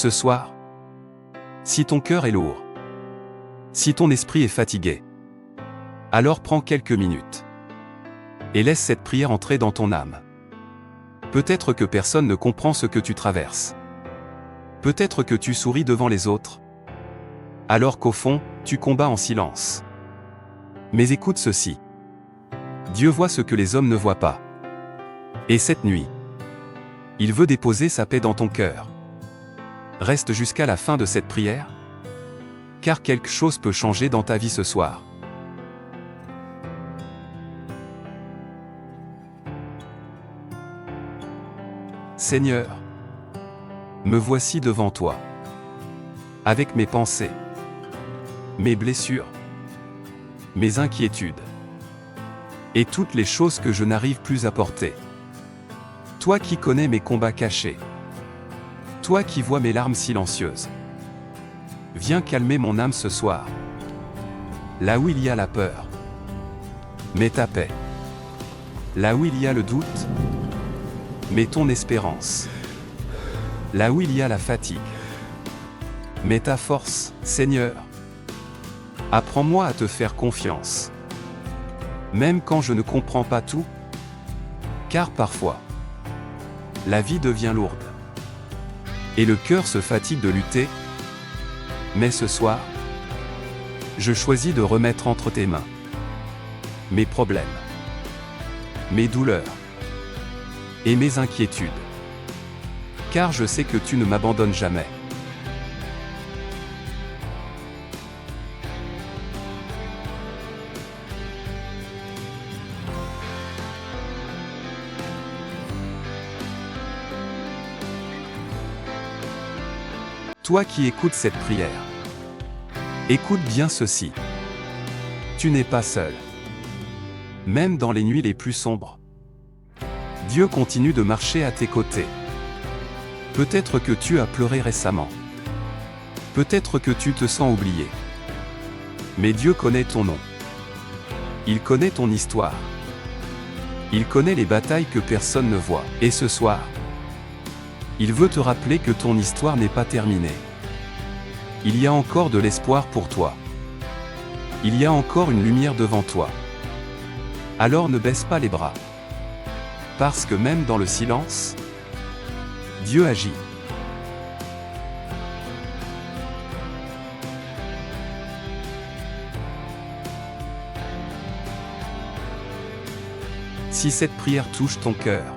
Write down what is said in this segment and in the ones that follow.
Ce soir, si ton cœur est lourd, si ton esprit est fatigué, alors prends quelques minutes et laisse cette prière entrer dans ton âme. Peut-être que personne ne comprend ce que tu traverses. Peut-être que tu souris devant les autres, alors qu'au fond, tu combats en silence. Mais écoute ceci. Dieu voit ce que les hommes ne voient pas. Et cette nuit, il veut déposer sa paix dans ton cœur. Reste jusqu'à la fin de cette prière, car quelque chose peut changer dans ta vie ce soir. Seigneur, me voici devant toi, avec mes pensées, mes blessures, mes inquiétudes, et toutes les choses que je n'arrive plus à porter. Toi qui connais mes combats cachés, toi qui vois mes larmes silencieuses, viens calmer mon âme ce soir. Là où il y a la peur, mets ta paix. Là où il y a le doute, mets ton espérance. Là où il y a la fatigue, mets ta force, Seigneur. Apprends-moi à te faire confiance, même quand je ne comprends pas tout, car parfois, la vie devient lourde, et le cœur se fatigue de lutter. Mais ce soir, je choisis de remettre entre tes mains mes problèmes, mes douleurs et mes inquiétudes, car je sais que tu ne m'abandonnes jamais. Toi qui écoutes cette prière, écoute bien ceci. Tu n'es pas seul. Même dans les nuits les plus sombres, Dieu continue de marcher à tes côtés. Peut-être que tu as pleuré récemment. Peut-être que tu te sens oublié. Mais Dieu connaît ton nom. Il connaît ton histoire. Il connaît les batailles que personne ne voit. Et ce soir, il veut te rappeler que ton histoire n'est pas terminée. Il y a encore de l'espoir pour toi. Il y a encore une lumière devant toi. Alors ne baisse pas les bras. Parce que même dans le silence, Dieu agit. Si cette prière touche ton cœur,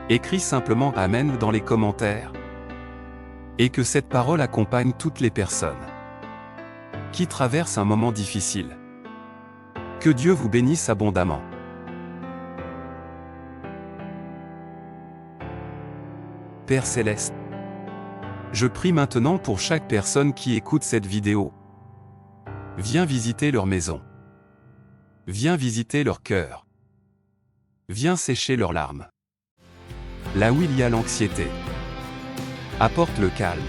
écris simplement Amen dans les commentaires, et que cette parole accompagne toutes les personnes qui traversent un moment difficile. Que Dieu vous bénisse abondamment. Père Céleste, je prie maintenant pour chaque personne qui écoute cette vidéo. Viens visiter leur maison. Viens visiter leur cœur. Viens sécher leurs larmes. Là où il y a l'anxiété, apporte le calme.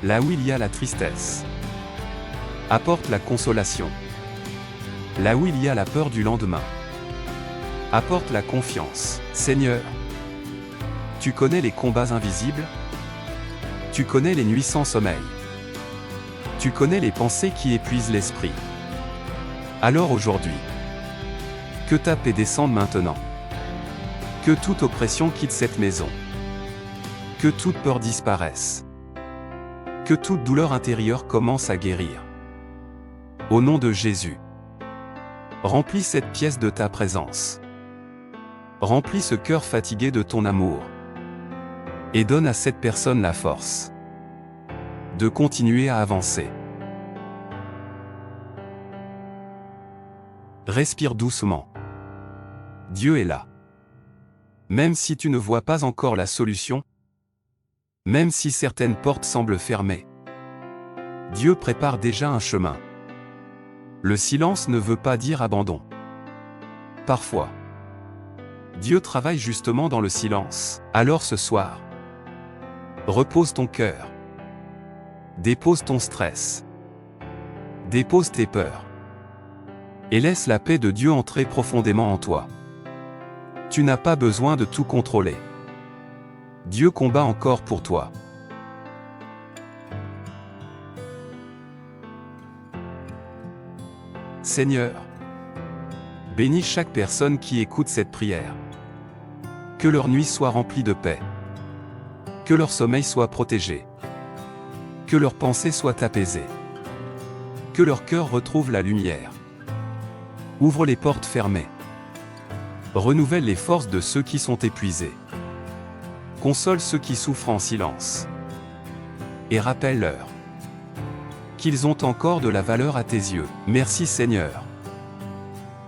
Là où il y a la tristesse, apporte la consolation. Là où il y a la peur du lendemain, apporte la confiance. Seigneur, tu connais les combats invisibles, tu connais les nuits sans sommeil, tu connais les pensées qui épuisent l'esprit. Alors aujourd'hui, que ta paix descende maintenant. Que toute oppression quitte cette maison. Que toute peur disparaisse. Que toute douleur intérieure commence à guérir. Au nom de Jésus, remplis cette pièce de ta présence. Remplis ce cœur fatigué de ton amour. Et donne à cette personne la force de continuer à avancer. Respire doucement. Dieu est là. Même si tu ne vois pas encore la solution, même si certaines portes semblent fermées, Dieu prépare déjà un chemin. Le silence ne veut pas dire abandon. Parfois, Dieu travaille justement dans le silence. Alors ce soir, repose ton cœur. Dépose ton stress. Dépose tes peurs. Et laisse la paix de Dieu entrer profondément en toi. Tu n'as pas besoin de tout contrôler. Dieu combat encore pour toi. Seigneur, bénis chaque personne qui écoute cette prière. Que leur nuit soit remplie de paix. Que leur sommeil soit protégé. Que leurs pensées soient apaisées. Que leur cœur retrouve la lumière. Ouvre les portes fermées. Renouvelle les forces de ceux qui sont épuisés. Console ceux qui souffrent en silence. Et rappelle-leur qu'ils ont encore de la valeur à tes yeux. Merci Seigneur.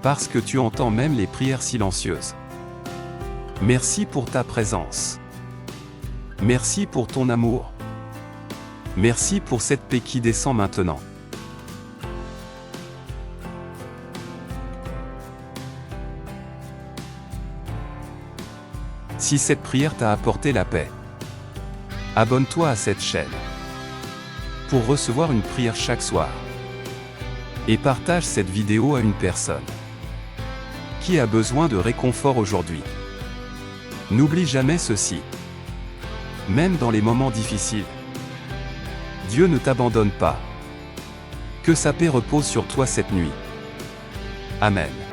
Parce que tu entends même les prières silencieuses. Merci pour ta présence. Merci pour ton amour. Merci pour cette paix qui descend maintenant. Si cette prière t'a apporté la paix, abonne-toi à cette chaîne pour recevoir une prière chaque soir. Et partage cette vidéo à une personne qui a besoin de réconfort aujourd'hui. N'oublie jamais ceci. Même dans les moments difficiles, Dieu ne t'abandonne pas. Que sa paix repose sur toi cette nuit. Amen.